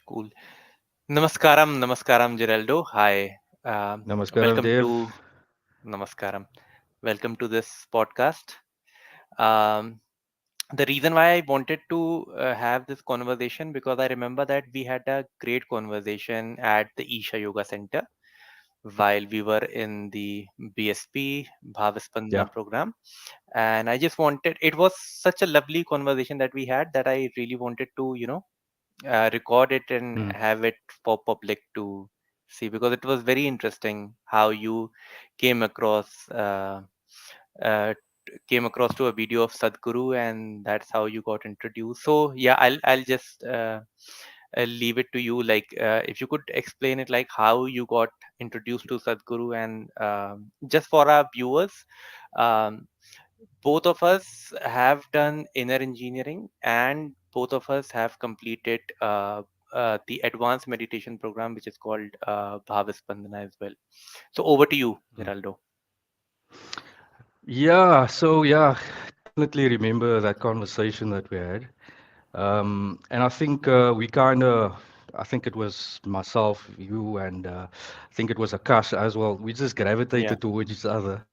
Cool. Namaskaram, namaskaram, Geraldo. Hi. Namaskaram, Welcome Dev. to Namaskaram. Welcome to this podcast. Um, the reason why I wanted to have this conversation because I remember that we had a great conversation at the Isha Yoga Center while we were in the BSP Bhavaspandana Yeah. program, and I just wanted. It was such a lovely conversation that we had that I really wanted to, record it and Mm, have it for public to see because it was very interesting how you came across uh, came across to a video of Sadhguru and that's how you got introduced. So yeah, I'll just leave it to you. Like if you could explain it, like how you got introduced to Sadhguru and just for our viewers. Um, both of us have done inner engineering and both of us have completed the advanced meditation program which is called Bhavaspandana as well. So over to you, mm. Geraldo. Yeah, definitely remember that conversation that we had. And I think I think it was myself, you, and I think it was Akash as well. We just Yeah. gravitated towards each other.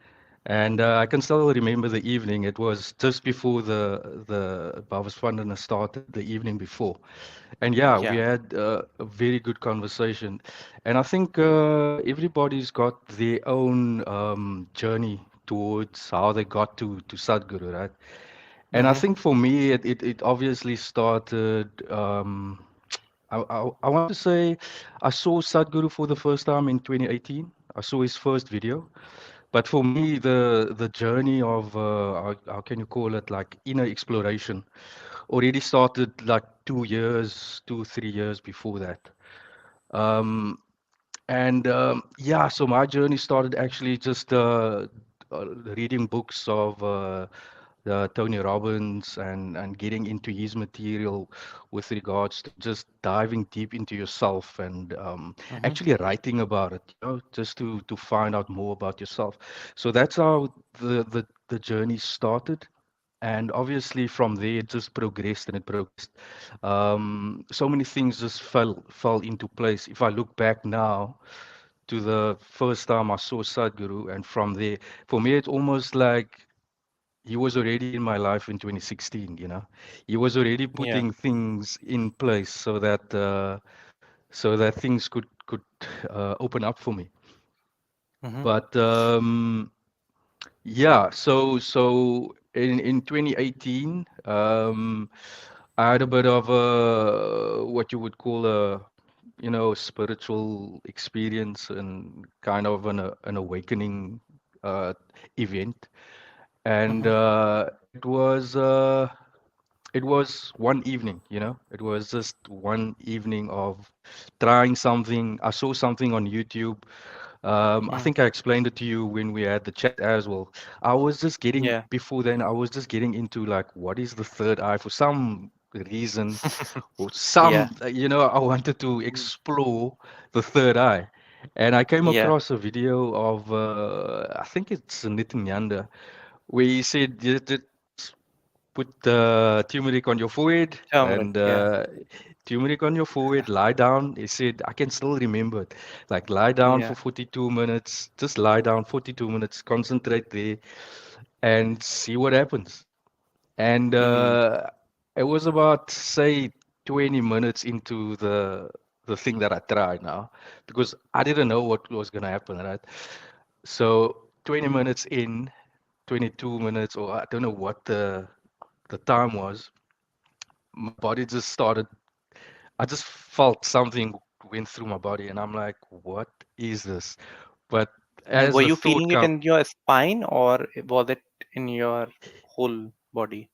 And I can still remember the evening. It was just before the Bhavaswandana started, the evening before. And yeah, we Yeah. had a very good conversation. And I think everybody's got their own journey towards how they got to Sadhguru, right? And I Mm-hmm. think for me, it obviously started. I want to say I saw Sadhguru for the first time in 2018. I saw his first video. But for me, the journey of how can you call it, like inner exploration, already started like 2 years, 3 years before that. Um, and yeah, so my journey started actually just reading books of Tony Robbins and getting into his material with regards to just diving deep into yourself and Mm-hmm. actually writing about it, just to find out more about yourself. So that's how the journey started. And obviously from there it just progressed and it progressed. So many things just fell into place. If I look back now to the first time I saw Sadhguru, and from there, for me, it's almost like he was already in my life in 2016, He was already Yeah. putting things in place so that things could open up for me. Mm-hmm. But yeah, so in 2018, I had a bit of a what you would call a spiritual experience and kind of an awakening uh, event. And Mm-hmm. it was one evening, it was just one evening of trying something. I saw something on YouTube. I Mm. think I explained it to you when we had the chat as well. I was just getting, Yeah. before then, I was just getting into like, what is the third eye for some reason, or Yeah. I wanted to Mm. explore the third eye. And I came Yeah. across a video of, I think it's Nitin Yanda, where he said, just put turmeric on your forehead Turmeric. and Yeah. turmeric on your forehead, lie down. He said, I can still remember it. Like, lie down Yeah. for 42 minutes, just lie down 42 minutes, concentrate there, and see what happens. And Mm. it was about, say, 20 minutes into the thing that I tried now, because I didn't know what was going to happen, right? So 20 minutes in, 22 minutes, or I don't know what the time was, my body just started, I just felt something went through my body, and I'm like, what is this? But And as were the you thought feeling it come, in your spine or was it in your whole body?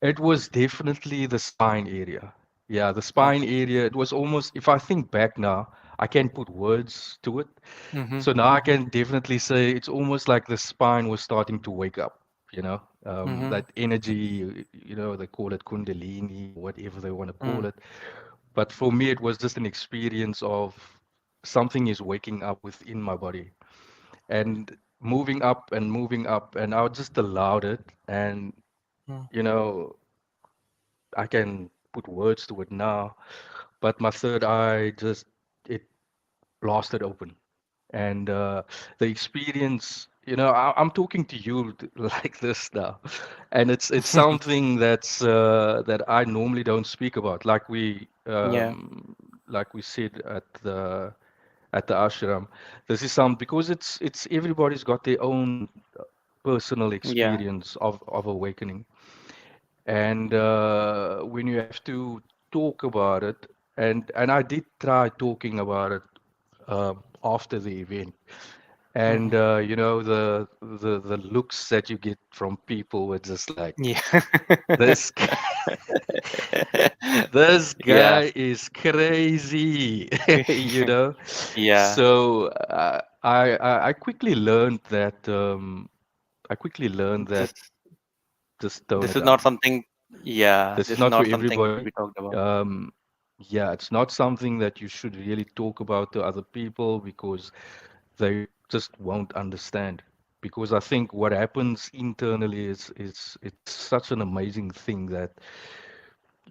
it was definitely the spine area. Yeah, the spine Okay. area, it was almost, if I think back now, I can't put words to it. Mm-hmm. So now I Mm-hmm. can definitely say it's almost like the spine was starting to wake up, Mm-hmm. that energy, they call it Kundalini, whatever they want to call Mm. it. But for me, it was just an experience of something is waking up within my body and moving up, and I just allowed it. And, Mm. you know, I can put words to it now, but my third eye just it blasted open. And the experience, I'm talking to you like this now, and it's something that I normally don't speak about, Yeah, like we said at the ashram. This is some because it's everybody's got their own personal yeah, experience of awakening, and when you have to talk about it, and I did try talking about it after the event, and hmm, the looks that you get from people were just like, yeah, this this yeah, guy is crazy, you know. yeah. So I quickly learned that This just tone this it is not down. something. Yeah, This is this is not for not something to everybody. be talked about. Um, yeah, it's not something that you should really talk about to other people because they just won't understand. Because I think what happens internally is it's such an amazing thing that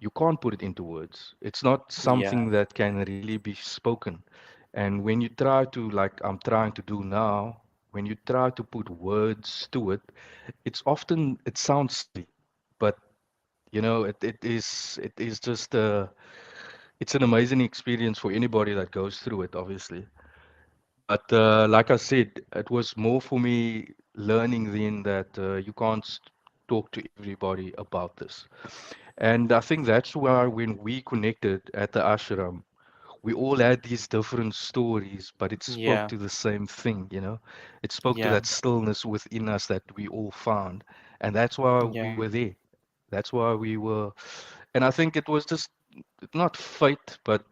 you can't put it into words. It's not Yeah, something that can really be spoken. And when you try to, like I'm trying to do now, when you try to put words to it, it sounds silly, but it is just it's an amazing experience for anybody that goes through it, obviously. But like I said, it was more for me learning then that you can't talk to everybody about this. And I think that's why when we connected at the ashram, we all had these different stories, but it spoke yeah, to the same thing, you know? It spoke to yeah, that stillness within us that we all found. And that's why we yeah, were there. That's why we were. And I think it was just not fate, but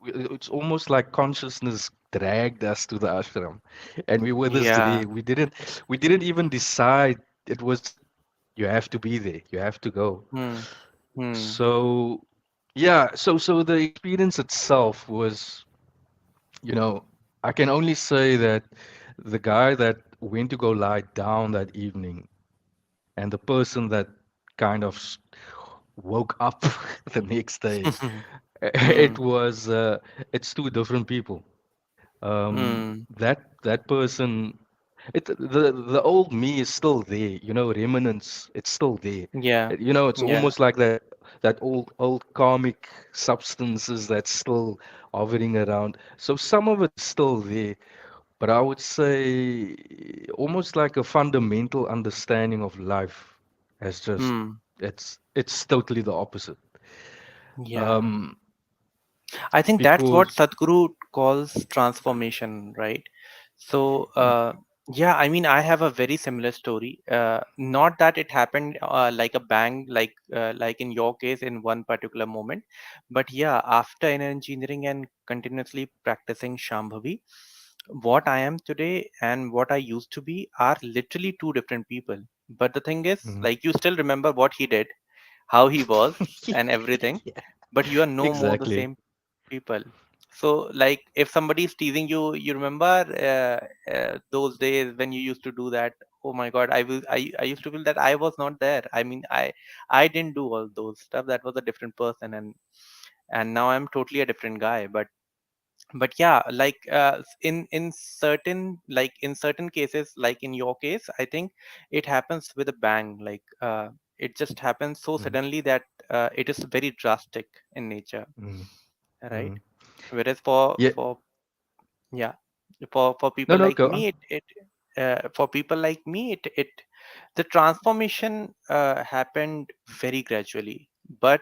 it's almost like consciousness dragged us to the ashram, and we were this yeah. day. We didn't even decide. It was just you have to be there. You have to go. Hmm. Hmm. So yeah. So the experience itself was, you know, I can only say that the guy that went to go lie down that evening and the person that kind of woke up the next day, Hmm. it was it's two different people. Hmm. That person, the old me is still there, remnants, it's still there. Yeah, It's yeah. almost like that old karmic substances that's still hovering around. So some of it's still there, but I would say almost like a fundamental understanding of life has just Hmm. it's totally the opposite. Yeah. Um, I think that's what because Sadhguru calls transformation, right? So, mm, yeah, I mean, I have a very similar story. Not that it happened like a bang, like in your case in one particular moment, but yeah, after inner engineering and continuously practicing Shambhavi, what I am today and what I used to be are literally two different people. But the thing is, mm, like, you still remember what he did, how he was, and everything, yeah, but you are no more the exactly. same people. So, like, if somebody is teasing you, you remember those days when you used to do that. Oh my God, I used to feel that I was not there. I mean, I didn't do all those stuff. That was a different person, and now I'm totally a different guy. But yeah, like in certain cases, like in your case, I think it happens with a bang. Like it just happens so Mm, suddenly that it is very drastic in nature, mm, right? mm. Whereas Yeah, for yeah, for no, people no, like go on. me, it for people like me, it the transformation happened very gradually. But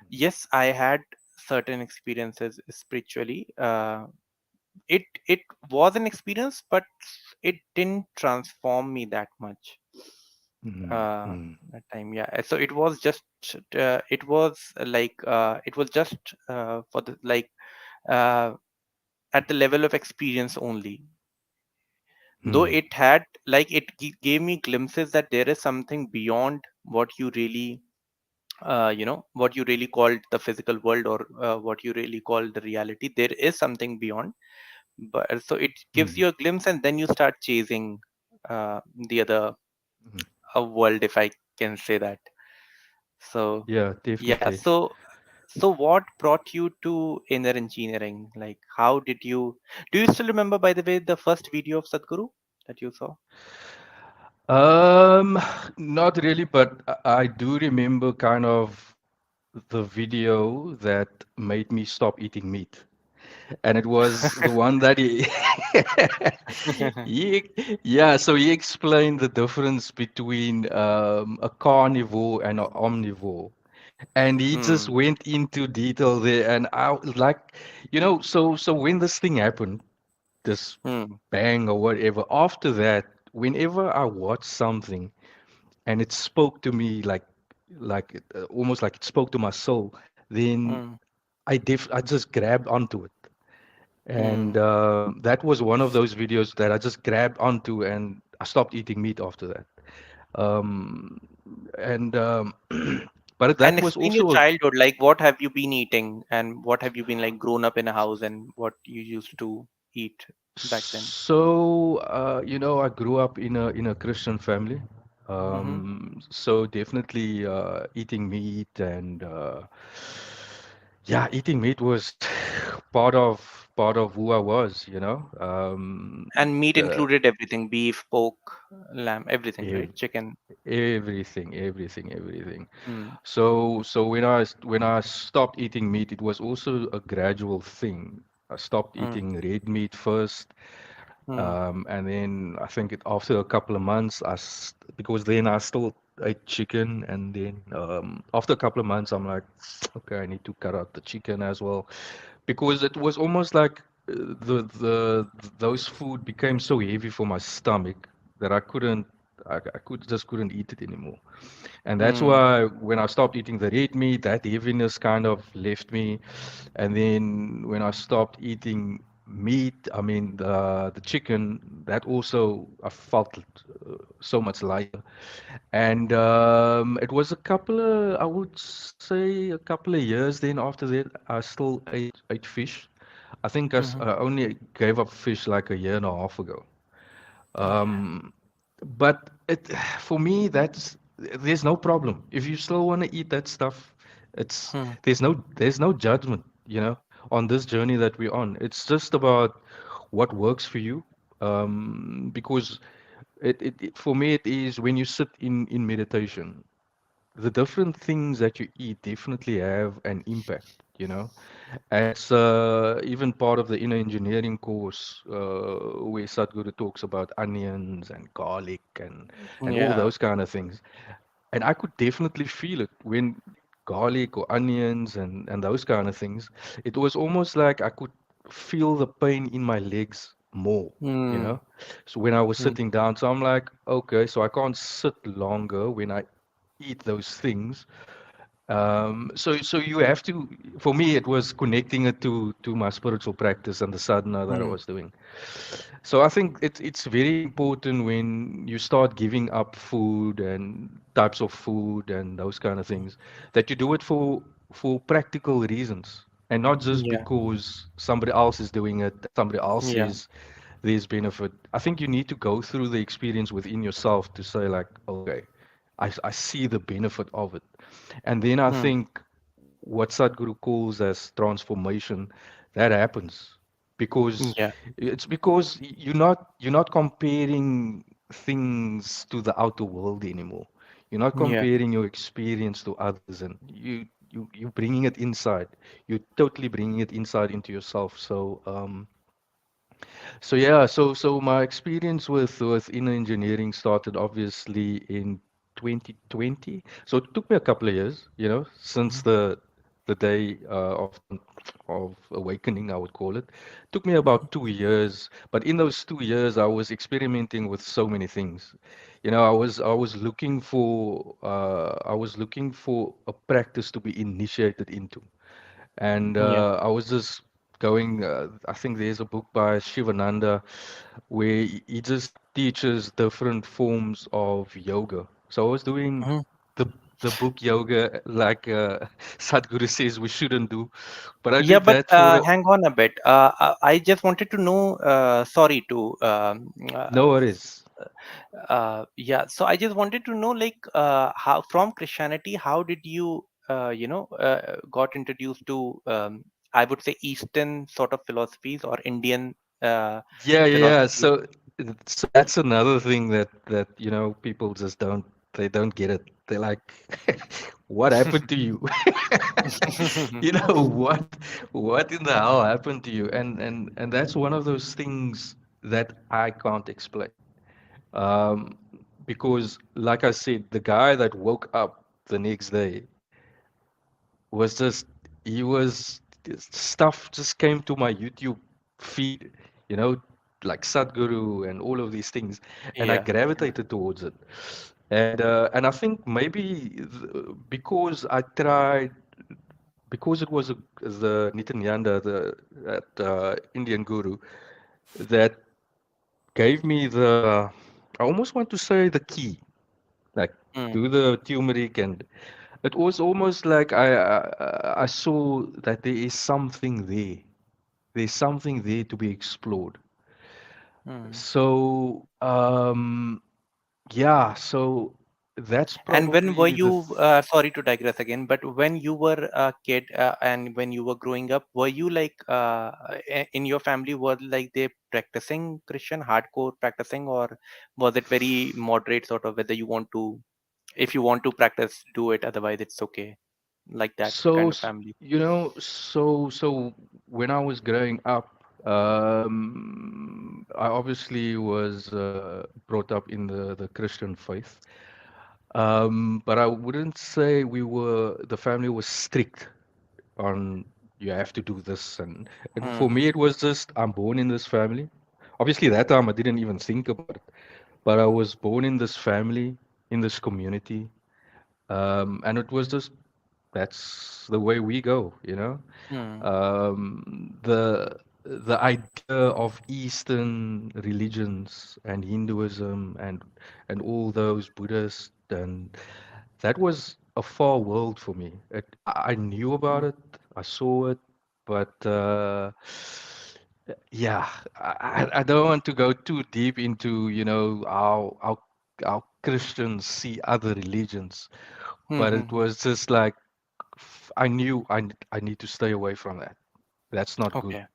yes, I had certain experiences spiritually. It was an experience, but it didn't transform me that much. Mm, Uh, mm, that time, yeah. So it was just it was just for the like uh, at the level of experience only, though mm, it had like gave me glimpses that there is something beyond what you really what you really called the physical world, or what you really call the reality. There is something beyond, but so it gives mm, you a glimpse, and then you start chasing the other mm. world, if I can say that. So Yeah, yeah, definitely. So what brought you to inner engineering? Like, how did you? Do you still remember, by the way, the first video of Sadhguru that you saw? Um, Not really, but I do remember kind of the video that made me stop eating meat. And it was the one that he, he yeah, so he explained the difference between a carnivore and an omnivore. And he just Hmm. went into detail there, and I was like, so when this thing happened, this Hmm. bang or whatever, after that, whenever I watch something and it spoke to me like almost like it spoke to my soul, then Hmm. I just grabbed onto it. And Hmm. that was one of those videos that I just grabbed onto, and I stopped eating meat after that. Um, and but And that was explain your also childhood. Like, what have you been eating, and what have you been like grown up in a house, and what you used to eat back then? I grew up in a Christian family. Mm-hmm. So definitely eating meat and yeah, eating meat was part of who I was, you know. And meat The included everything: beef, pork, lamb, everything, right? ev- Chicken. everything. Hmm. So when I stopped eating meat, it was also a gradual thing. I stopped Hmm. eating red meat first. Hmm. And then I think after a couple of months, because then I still ate chicken, and then after a couple of months, I'm like, okay, I need to cut out the chicken as well, because it was almost like those food became so heavy for my stomach that I couldn't eat it anymore. And that's Hmm. why when I stopped eating the red meat, that heaviness kind of left me. And then when I stopped eating meat, I mean the chicken, that also I felt so much lighter. And it was I would say a couple of years then after that, I still ate fish. I think Hmm. I only gave up fish like a year and a half ago. Oh yeah. Um, but for me, there's no problem. If you still want to eat that stuff, it's Hmm. there's no judgment, on this journey that we're on. It's just about what works for you. Because for me, it is when you sit in meditation, the different things that you eat definitely have an impact, you know. And it's even part of the inner engineering course where Sadhguru talks about onions and garlic and all Yeah. those kind of things. And I could definitely feel it when garlic or onions and those kind of things. It was almost like I could feel the pain in my legs more, you Hmm. know. So when I was Hmm. sitting down, so I'm like, okay, so I can't sit longer when I eat those things. So you have to. For me, it was connecting it to my spiritual practice and the sadhana that I Hmm. was doing. So I think it's very important when you start giving up food and types of food and those kind of things, that you do it for practical reasons and not just Yeah. because somebody else is doing it, somebody else Yeah. says there's benefit. I think you need to go through the experience within yourself to say like, okay, I see the benefit of it. And then I Hmm. think what Sadhguru calls as transformation, that happens because Yeah. you're not comparing things to the outer world anymore. You're not Yeah. comparing your experience to others, and you're bringing it inside. You're totally bringing it inside into yourself. So yeah, so my experience with inner engineering started obviously in 2020. So it took me a couple of years, since Mhm. the day of awakening, I would call it. Took me about 2 years, but in those 2 years, I was experimenting with so many things. I was looking for a practice to be initiated into. And Yeah. I was just going, I think there's a book by Shivananda where he just teaches different forms of yoga. So I was doing Mhm. the the book yoga like Sadhguru says we shouldn't do, but I Yeah, did but that for hang on a bit. I just wanted to know. Sorry to. no worries. Yeah. So I just wanted to know, like, how from Christianity, how did you? got introduced to, I would say, Eastern sort of philosophies or Indian Yeah, yeah. philosophy. So that's another thing that people just don't get it. They're like, what happened to you? You know what in the hell happened to you? And that's one of those things that I can't explain. Um, because like I said, the guy that woke up the next day was just he was stuff just came to my YouTube feed, you know, like Sadhguru and all of these things, and I Yeah. gravitated towards it. And I think maybe because I tried because it was the Nityananda, the that Indian guru that gave me the I almost want to say the key, like Mm, do the turmeric and it was almost like I saw that there is something there. There's something there to be explored. mm. So, yeah, so that's And when were probably you, sorry to digress again, but when you were a kid and when you were growing up, were you like, in your family, were like they practicing Christian, hardcore practicing, or was it very moderate sort of whether you want to, if you want to practice, do it, otherwise it's okay, like that so, kind of family? so when I was growing up, I obviously was brought up in the Christian faith. But I wouldn't say the family was strict on you have to do this and for Hmm. me it was just I'm born in this family. Obviously that time I didn't even think about it, but I was born in this family, in this community, and it was just that's the way we go, you know. Hmm. The idea of Eastern religions and Hinduism and all those Buddhist and that was a far world for me. I knew about Hmm. it, I saw it, but yeah, I don't want to go too deep into, how Christians see other religions, Hmm. but Hmm. it Hmm. was just like I knew I need to stay away from that. That's not good, Okay.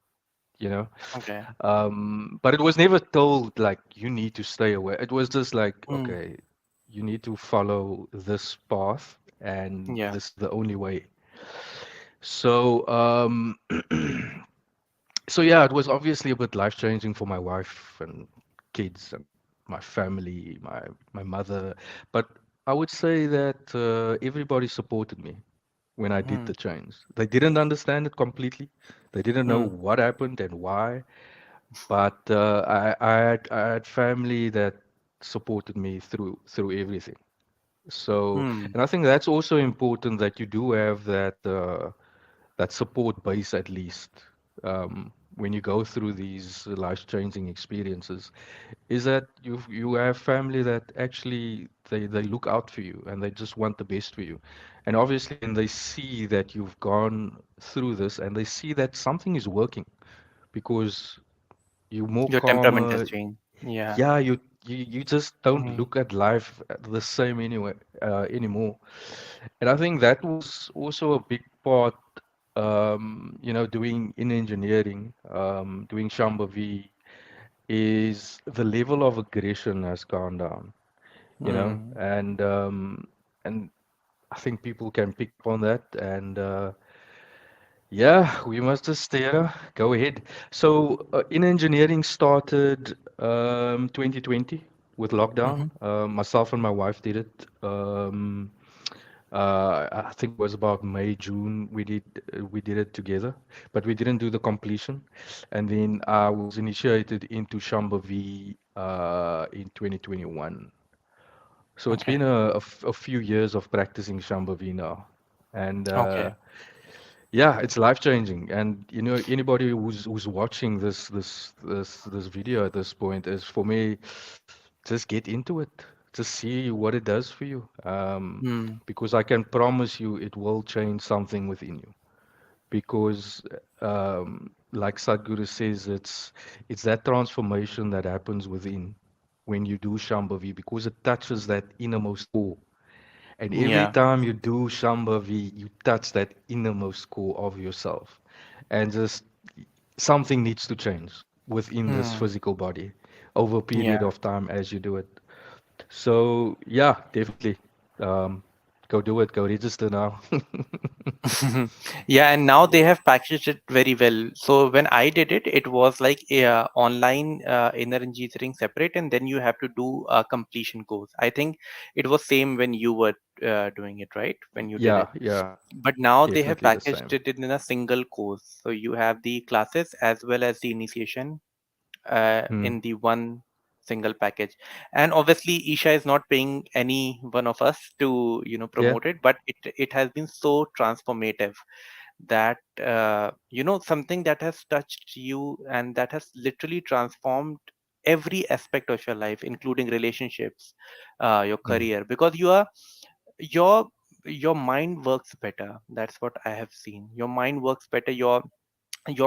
you know. Okay. But it was never told like you need to stay away. It was just like, Hmm. okay, you need to follow this path, and Yeah. this is the only way. So, so yeah, it was obviously a bit life-changing for my wife and kids and my family, my mother. But I would say that everybody supported me when I did Hmm. the change. They didn't understand it completely. They didn't know Hmm. what happened and why. But I had family that supported me through everything. So, Hmm. and I think that's also important that you do have that support base at least when you go through these life-changing experiences. Is that you have family that actually they look out for you and they just want the best for you. And obviously when they see that you've gone through this and they see that something is working because you're more Your temperament has calmer. changed. Yeah. Yeah, you just don't Hmm. look at life the same anyway anymore. And I think that was also a big part, doing in engineering, doing Shambhavi, is the level of aggression has gone down, Hmm. and I think people can pick up on that. And yeah, we must just go ahead. So in engineering started 2020 with lockdown. Hmm. Myself and my wife did it. I think it was about May, June. We did it together, but we didn't do the completion. And then I was initiated into Shambhavi in 2021. So it's Okay. been a few years of practicing Shambhavi now, and Okay. yeah, it's life changing. And anybody who's watching this video at this point is for me, just get into it. Just see what it does for you. Hmm. Because I can promise you it will change something within you. Because like Sadhguru says, it's that transformation that happens within when you do Shambhavi because it touches that innermost core. And every Yeah. time you do Shambhavi, you touch that innermost core of yourself. And just something needs to change within this Hmm. physical body over a period Yeah. of time as you do it. So, yeah, definitely. Um, Go do it, go register now. Yeah, and now they have packaged it very well. So when I did it, it was like a online inner engineering separate, and then you have to do a completion course. I think it was same when you were doing it, right? When you did Yeah, it. yeah, But now they have definitely the packaged same. it in a single course. So you have the classes as well as the initiation Hmm. in the one single package. And obviously Isha is not paying any one of us to Yeah. promote it, but it has been so transformative that something that has touched you and that has literally transformed every aspect of your life, including relationships, your Hmm. career, because your your mind works better. That's what I have seen. Your mind works better. Your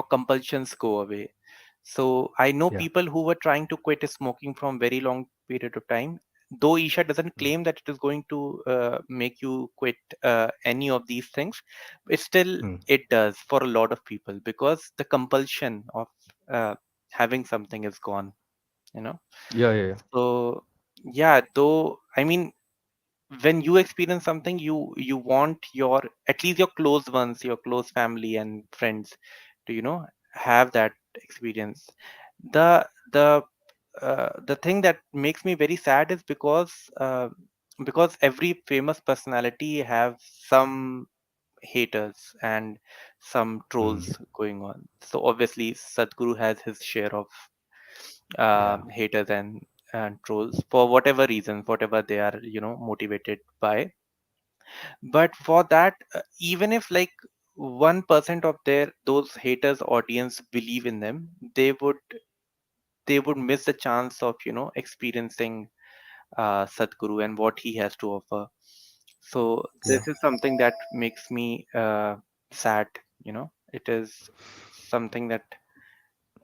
compulsions go away. So I know Yeah. people who were trying to quit smoking from very long period of time. Though Isha doesn't Hmm. claim that it is going to make you quit any of these things, it still Hmm. it does for a lot of people because the compulsion of uh, having something is gone. You know. Yeah, yeah, yeah. So yeah, though I mean when you experience something, you want your at least your close ones, your close family and friends to have that experience. The the uh, the thing that makes me very sad is because every famous personality have some haters and some Hmm. trolls going on. So obviously Sadhguru has his share of Yeah. haters and trolls for whatever reasons, whatever they are motivated by. But for that, even if like 1% of their those haters audience believe in them, they would miss the chance of experiencing Sadhguru and what he has to offer. So Yeah. this is something that makes me sad. It is something that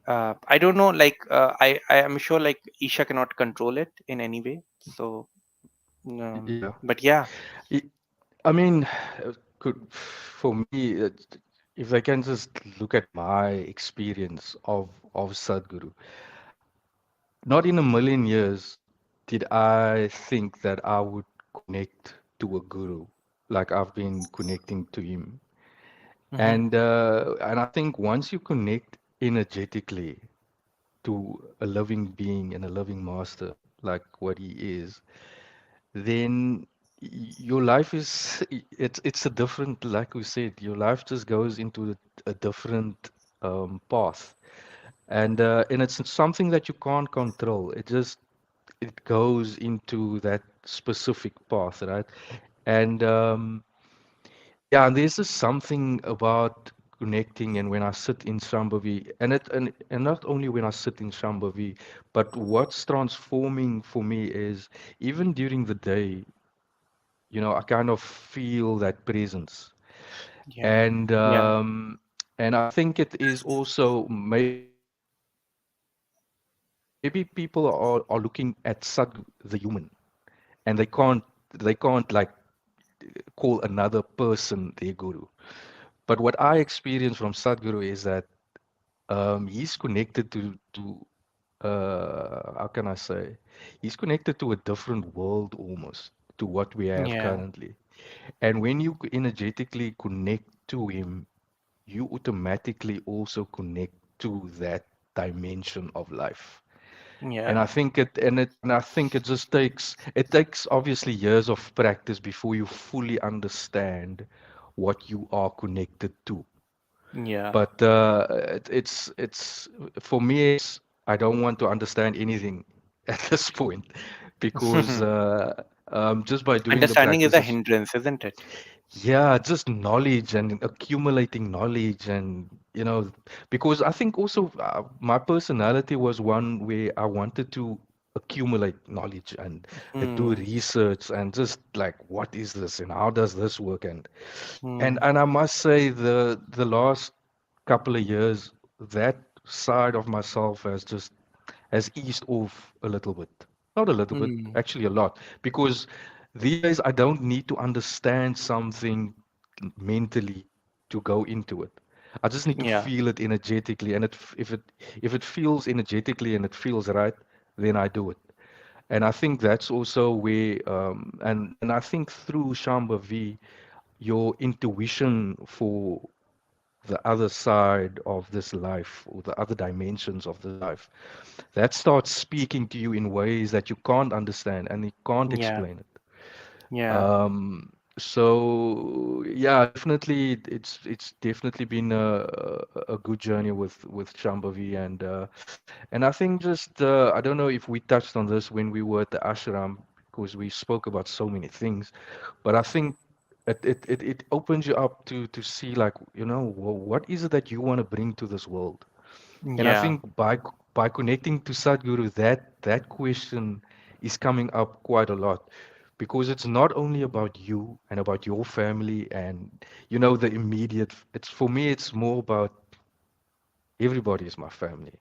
I don't know. Like I am sure like Isha cannot control it in any way. So, Yeah. but yeah, I I mean, could for me, if I can just look at my experience of Sadhguru, not in a million years did I think that I would connect to a guru like I've been connecting to him. hmm, And I think once you connect energetically to a living being and a living master like what he is, then your life is it's a different, like we said, your life just goes into a different path. And it's something that you can't control. It goes into that specific path, right? And yeah, and there's just something about connecting. And when I sit in Shambhavi, and not only when I sit in Shambhavi, but what's transforming for me is even during the day, I kind of feel that presence. yeah, And yeah, um, and I think it is also maybe people are looking at the human, and they can't like call another person their guru. But what I experience from Sadhguru is that he's connected to how can I say, he's connected to a different world almost to what we have yeah, currently. And when you energetically connect to him, you automatically also connect to that dimension of life. And yeah. I think it just takes obviously years of practice before you fully understand what you are connected to. Yeah. But it's for me, it's I don't want to understand anything at this point because just by doing the Understanding is a practices, hindrance, isn't it? yeah, just knowledge and accumulating knowledge. And because I think also my personality was one where I wanted to accumulate knowledge and do Hmm. research and just like, what is this and how does this work? And and Hmm. and I must say the last couple of years, that side of myself has eased off a little bit. Not a little bit, Hmm. actually a lot, because these days I don't need to understand something mentally to go into it. I just need to Yeah, feel it energetically, and if it feels energetically and it feels right, then I do it. And I think that's also where, and I think through Shambhavi, your intuition for the other side of this life or the other dimensions of this life, that starts speaking to you in ways that you can't understand and you can't yeah, explain it. yeah, So yeah, definitely it's definitely been a good journey with Shambhavi, and I think just I don't know if we touched on this when we were at the ashram because we spoke about so many things, but I think it opens you up to see like, you know, what is it that you want to bring to this world? And I yeah, think by connecting to Sadhguru, that question is coming up quite a lot because it's not only about you and about your family and, you know, the immediate. It's for me, it's more about everybody is my family.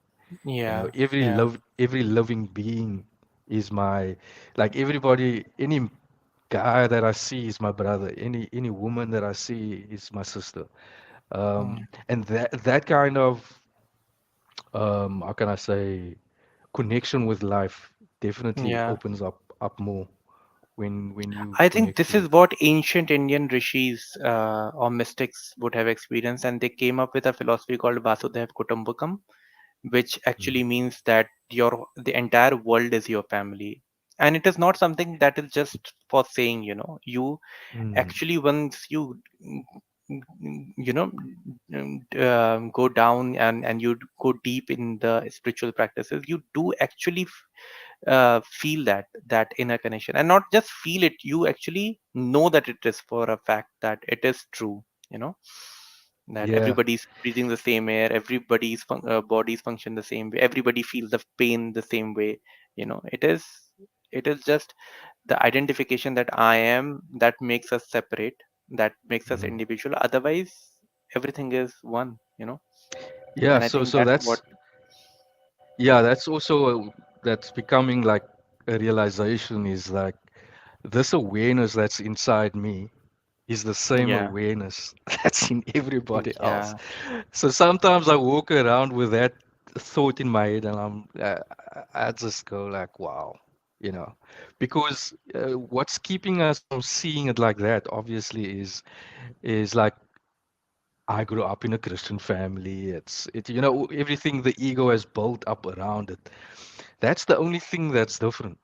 You know, yeah, yeah, every living being is my, like everybody, any guy that I see is my brother. Any woman that I see is my sister. mm, And that kind of how can I say, connection with life definitely yeah. opens up more when you I think connect this to. is what ancient Indian rishis or mystics would have experienced, and they came up with a philosophy called Vasudev Kutumbakam, which Mm, actually means that the entire world is your family. And it is not something that is just for saying, you mm, actually, once you go down and you go deep in the spiritual practices, you do actually feel that inner connection, and not just feel it, you actually know that it is for a fact, that it is true, you know that yeah, everybody's breathing the same air, everybody's bodies function the same way, everybody feels the pain the same way. It is just the identification that I am, that makes us separate, that makes us mm. individual. Otherwise, everything is one. Yeah. And I So think so that's what. that's also that's becoming like a realization is like this awareness that's inside me is the same Yeah, awareness that's in everybody else. yeah, So sometimes I walk around with that thought in my head, and I just go like, wow, you know, because what's keeping us from seeing it like that, obviously, is like I grew up in a Christian family. You know, everything the ego has built up around it. That's the only thing that's different.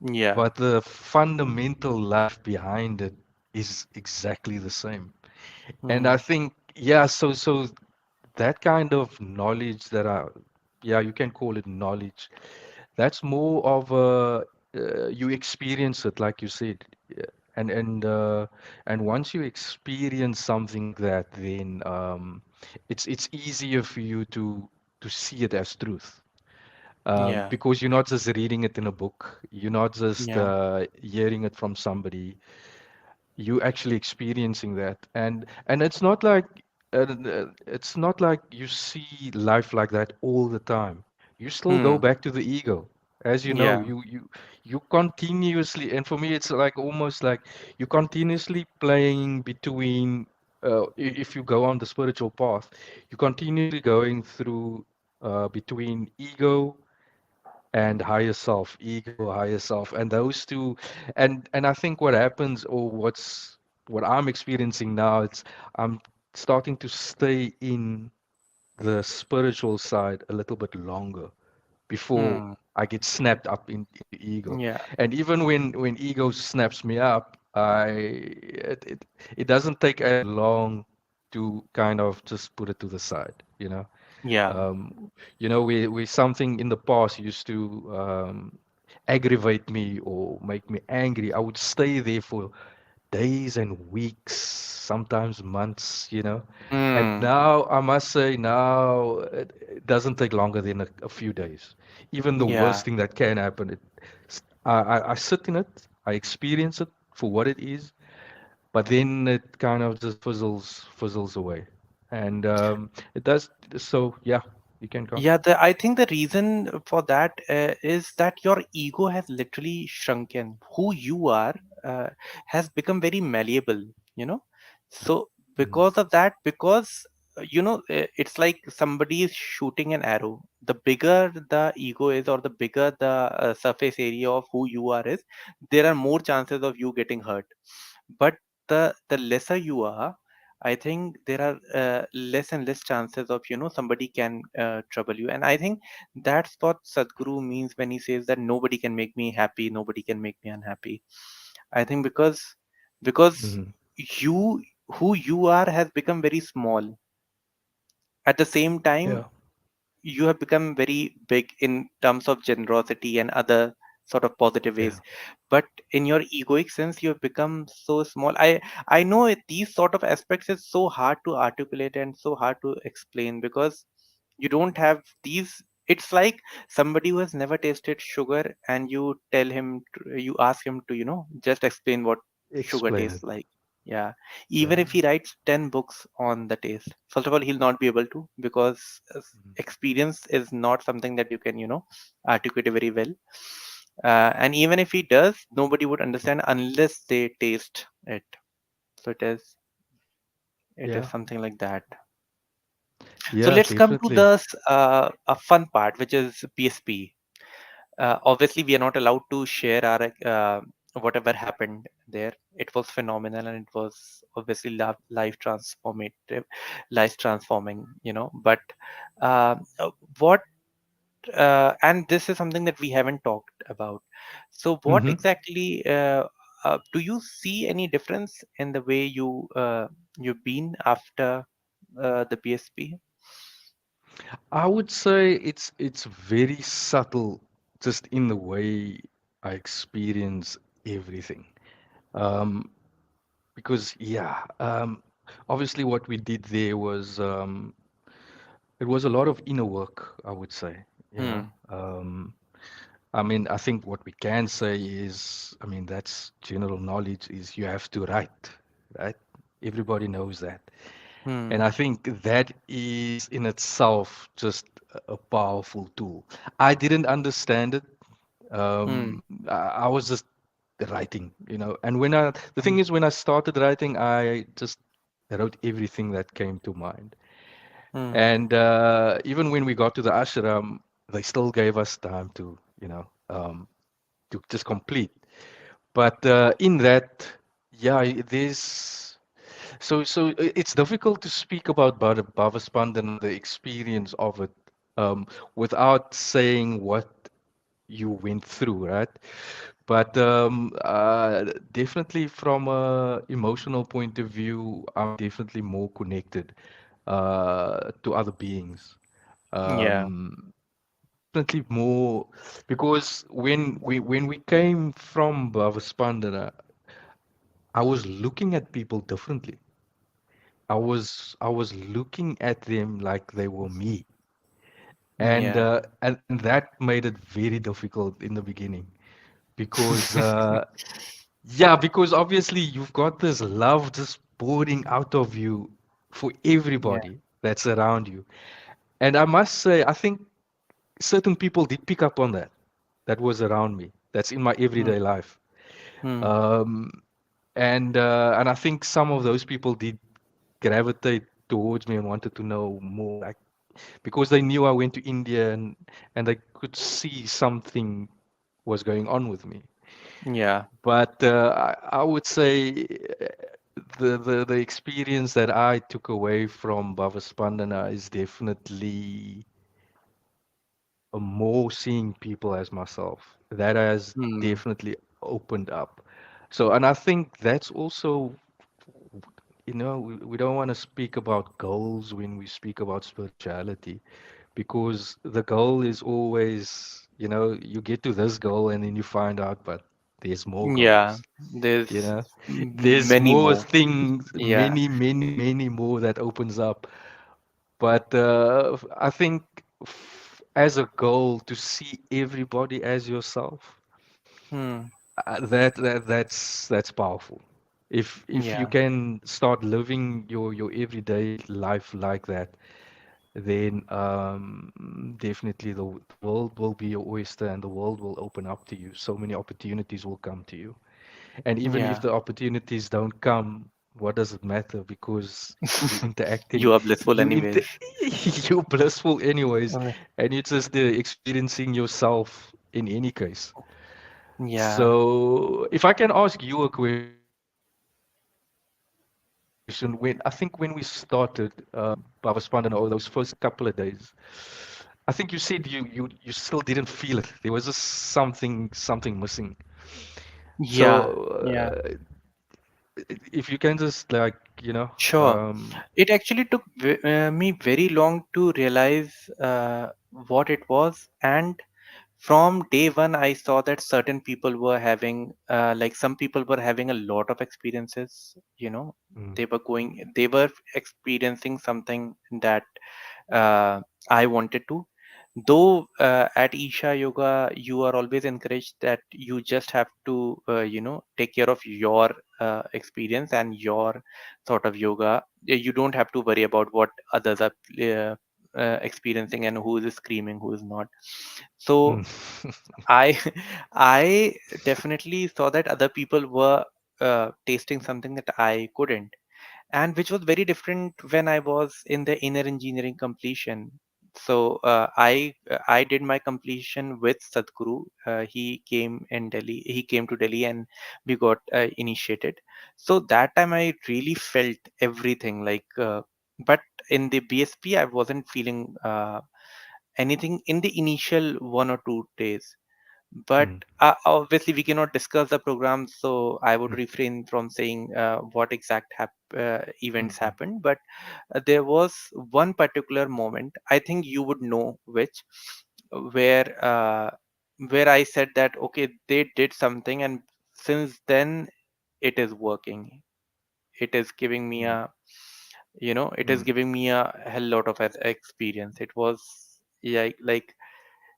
yeah, But the fundamental life behind it is exactly the same. And I mm, think, yeah, so that kind of knowledge that yeah, you can call it knowledge. That's more of a you experience it, like you said, yeah. And once you experience something like that, then it's easier for you to see it as truth. yeah, Because you're not just reading it in a book, you're not just yeah, hearing it from somebody, you actually experiencing that. And it's not like you see life like that all the time. You still go hmm, back to the ego, as you know. yeah, You continuously, and for me it's like almost like you continuously playing between if you go on the spiritual path, you continuously going through between ego and higher self, ego, higher self, and those two, and I think what happens, or what I'm experiencing now, it's I'm starting to stay in the spiritual side a little bit longer before hmm, I get snapped up into ego. yeah, And even when ego snaps me up, it doesn't take as long to kind of just put it to the side, you know. yeah, You know, we something in the past used to aggravate me or make me angry. I would stay there for days and weeks, sometimes months, you know. And hmm, now I must say, now it doesn't take longer than a few days. Even the yeah. worst thing that can happen, I sit in it, I experience it for what it is, but then it kind of just fizzles away. And it does. So yeah, you can go. Yeah, I think the reason for that is that your ego has literally shrunken. Who you are, uh, has become very malleable, you know. So Mm. because of that, because it's like somebody is shooting an arrow. The bigger the ego is, or the bigger the surface area of who you are is, there are more chances of you getting hurt. But the lesser you are, I think there are less and less chances of somebody can trouble you. And I think that's what Sadhguru means when he says that nobody can make me happy, nobody can make me unhappy. I think because Mhm. you who you are has become very small. At the same time, Yeah, you have become very big in terms of generosity and other sort of positive yeah, ways. But in your egoic sense, you have become so small. I know these sort of aspects is so hard to articulate and so hard to explain, because you don't have these. It's like somebody who has never tasted sugar, and you ask him to just explain what sugar explain tastes it. like. Yeah, Yeah. even if he writes 10 books on the taste, first of all, he'll not be able to, because Mhm. experience is not something that you can articulate very well. And even if he does, nobody would understand unless they taste it. So it is Yeah, something like that. So yeah, let's come to definitely. the a fun part, which is PSP. Obviously, we are not allowed to share our whatever happened there. It was phenomenal, and it was obviously life transformative, life transforming. But uh, uh, what and this is something that we haven't talked about. So, what Hmm. exactly do you see any difference in the way you've been after the PSP? I would say it's very subtle, just in the way I experience everything. Um, because yeah, obviously what we did there was it was a lot of inner work, I would say. You know, Hmm. I mean, I think what we can say is, I mean, that's general knowledge is you have to write, right? Everybody knows that. And Hmm. I think that is in itself just a powerful tool. I didn't understand it. Hmm. I was just writing, you know. And the thing is, when I started writing, I just wrote everything that came to mind. Hmm. And even when we got to the ashram, they still gave us time to, to just complete. But in that, yeah, there's it's difficult to speak about Bhavaspandana, the experience of it, um, without saying what you went through, right? But definitely from a emotional point of view, I'm definitely more connected to other beings. Yeah. Um, Definitely more because when we came from Bhavaspandana, I was looking at people differently. I was looking at them like they were me, and Yeah. and that made it very difficult in the beginning because yeah, because obviously you've got this love just pouring out of you for Yeah. everybody that's around you, and I must say I think certain people did pick up on that was around me that's in my Hmm. everyday life. Hmm. Um, and I think some of those people did gravitate towards me and wanted to know more, like because they knew I went to India and they could see something was going on with me. Yeah. But I would say the experience that I took away from Bhavaspandana is definitely a more seeing people as myself. That has Hmm. definitely opened up. So, and I think that's also, we don't want to speak about goals when we speak about spirituality, because the goal is always, you get to this goal and then you find out, but there's more Yeah. goals, There's you know, there's many more more. things, Yeah. many, many, many more that opens up. But I think as a goal to see everybody as yourself, Hmm. that's powerful. If you Yeah. can start living your everyday life like that, then definitely the world will be your oyster and the world will open up to you. So many opportunities will come to you. And even if Yeah. the opportunities don't come, what does it matter? Because you're interacting, You are blissful you inter anyways. you're blissful anyways, Uh, and you're just experiencing yourself in any case. Yeah. So, if I can ask you a question, I think when we started Baba Spandana, or those first couple of days, I think you said you still didn't feel it. There was just something missing. So, Yeah. Yeah. if you can just like, Sure. It actually took me very long to realize what it was, and from day one, I saw that certain people were having, like some people were having a lot of experiences. mm, They were experiencing something that uh, I wanted to. Though at Isha Yoga, you are always encouraged that you just have to, take care of your experience and your sort of yoga. You don't have to worry about what others are experiencing and who is screaming, who is not. So mm, I, I definitely saw that other people were tasting something that I couldn't, and which was very different when I was in the inner engineering completion. So I did my completion with Sadhguru. He came in Delhi. He came to Delhi, and we got initiated. So that time I really felt everything. But in the BSP, I wasn't feeling anything in the initial 1 or 2 days. But mm, obviously we cannot discuss the program, so I would refrain from saying what exact events mm, happened. But there was one particular moment, I think you would know which, where uh, where I said that okay, they did something, and since then it is working. It is giving me mm, it is mm, giving me a hell lot of experience. It was, yeah, like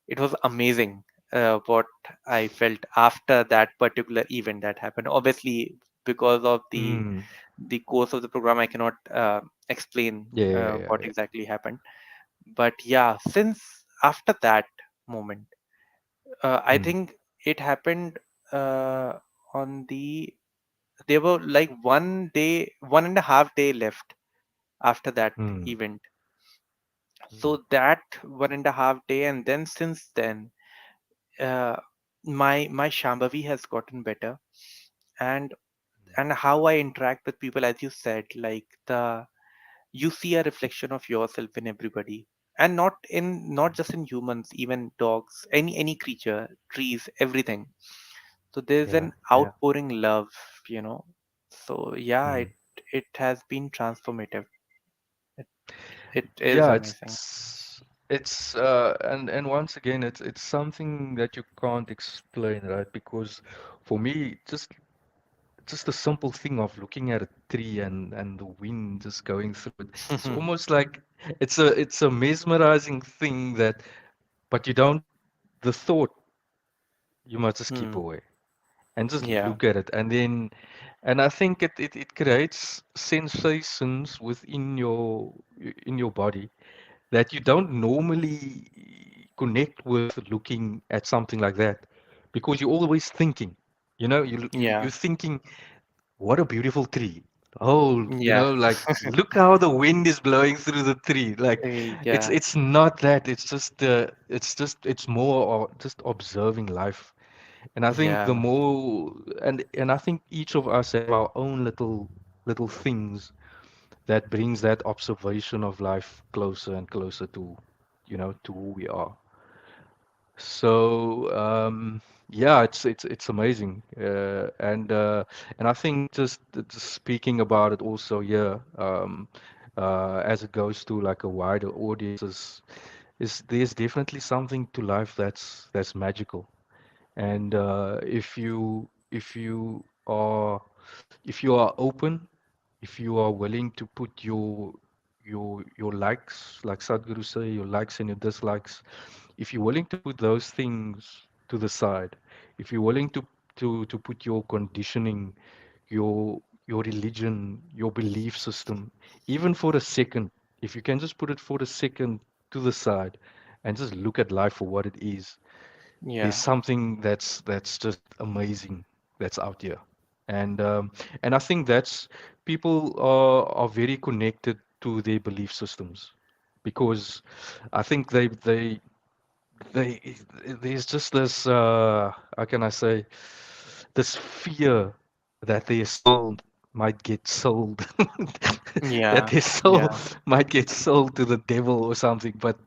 it was amazing what I felt after that particular event that happened. Obviously, because of mm. the course of the program, I cannot explain Yeah, yeah, yeah, what yeah. exactly happened. But yeah, since after that moment, I Mm, think it happened uh, on the. There were like 1 day, 1.5 day left after that mm, event. mm, So that 1.5 day, and then since then, uh, my Shambhavi has gotten better, and how I interact with people, as you said, like you see a reflection of yourself in everybody, and not just in humans, even dogs, any creature, trees, everything. So there's yeah, an yeah. outpouring love, you know. So yeah, Mm. it has been transformative. It it is Yeah, amazing. and once again, it's something that you can't explain, right? Because for me, just the simple thing of looking at a tree and the wind just going through it, it's almost like it's a mesmerizing thing that, but you don't, the thought, you must just keep Hmm. away and just Yeah. look at it, and I think it creates sensations within your body that you don't normally connect with looking at something like that, because you're always thinking, Yeah. you're thinking, what a beautiful tree. Oh, Yeah. like, look how the wind is blowing through the tree. Like, it's Yeah. it's not that. It's more just observing life. And I think the Yeah. more, and I think each of us have our own little things that brings that observation of life closer and closer to who we are. So, yeah, it's amazing, and I think just speaking about it also, yeah, as it goes to like a wider audience, is there's definitely something to life that's magical. And if you are open, if you are willing to put your likes, like Sadhguru say, your likes and your dislikes, if you're willing to put those things to the side, if you're willing to put your conditioning, your religion, your belief system, even for a second, if you can just put it for a second to the side and just look at life for what it is, there's Yeah. something that's just amazing that's out here. and um, and I think that's people are very connected to their belief systems because I think they there's just this how can I say this fear that their soul might get sold that Yeah, their soul yeah, might get sold to the devil or something, but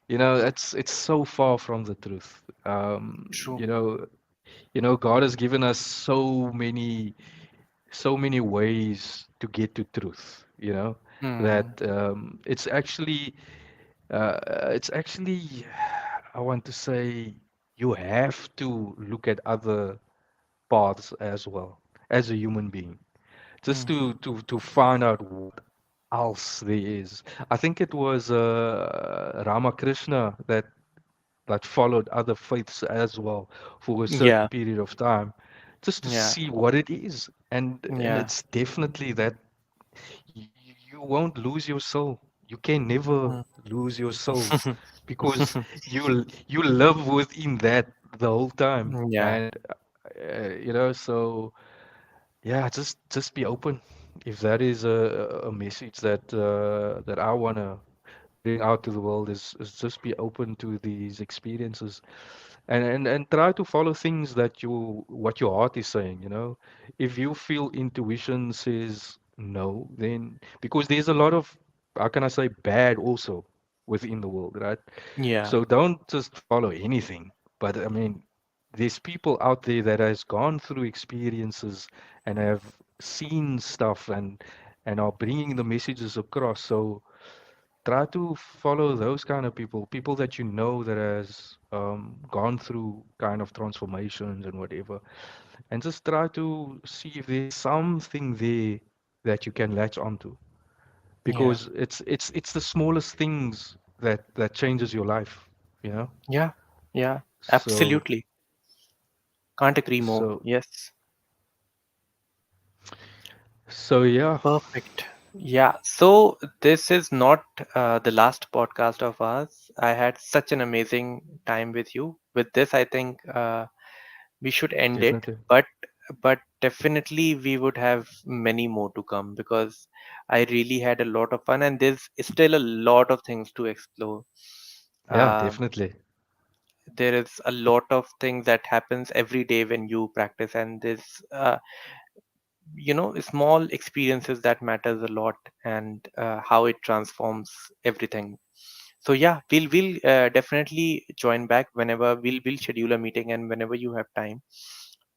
it's so far from the truth. true. God has given us so many ways to get to truth, that Hmm. it's actually I want to say you have to look at other paths as well as a human being, just Hmm. to find out what else there is. I think it was Ramakrishna that followed other faiths as well for a certain Yeah, period of time, just to yeah, see what it is. And yeah. it's definitely that you won't lose your soul. You can never Hmm. lose your soul because you live within that the whole time. Yeah, And so yeah, just be open. If that is a message that I wanna bring out to the world, is just be open to these experiences, and try to follow things that what your heart is saying, if you feel intuition says no, then because there's a lot of, how can I say, bad also within the world, right? yeah, So don't just follow anything. But I mean, there's people out there that has gone through experiences and have seen stuff and are bringing the messages across. So try to follow those kind of people that that has gone through kind of transformations and whatever, and just try to see if there's something there that you can latch onto, yeah, because it's the smallest things that changes your life, you know. yeah, yeah. So Absolutely. Can't agree more. so Yes. so yeah, Perfect. Yeah. So this is not the last podcast of ours. I had such an amazing time with you. With this, I think we should end it. definitely. But definitely we would have many more to come because I really had a lot of fun and there's still a lot of things to explore. Yeah, Uh, definitely. there is a lot of things that happens every day when you practice, and there's small experiences that matters a lot, and how it transforms everything. So yeah, we'll definitely join back whenever we'll schedule a meeting, and whenever you have time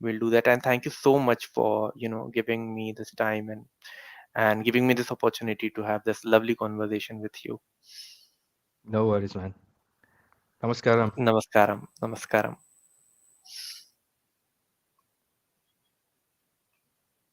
we'll do that. And thank you so much for giving me this time, and giving me this opportunity to have this lovely conversation with you. No worries, man. Namaskaram. Namaskaram. Namaskaram.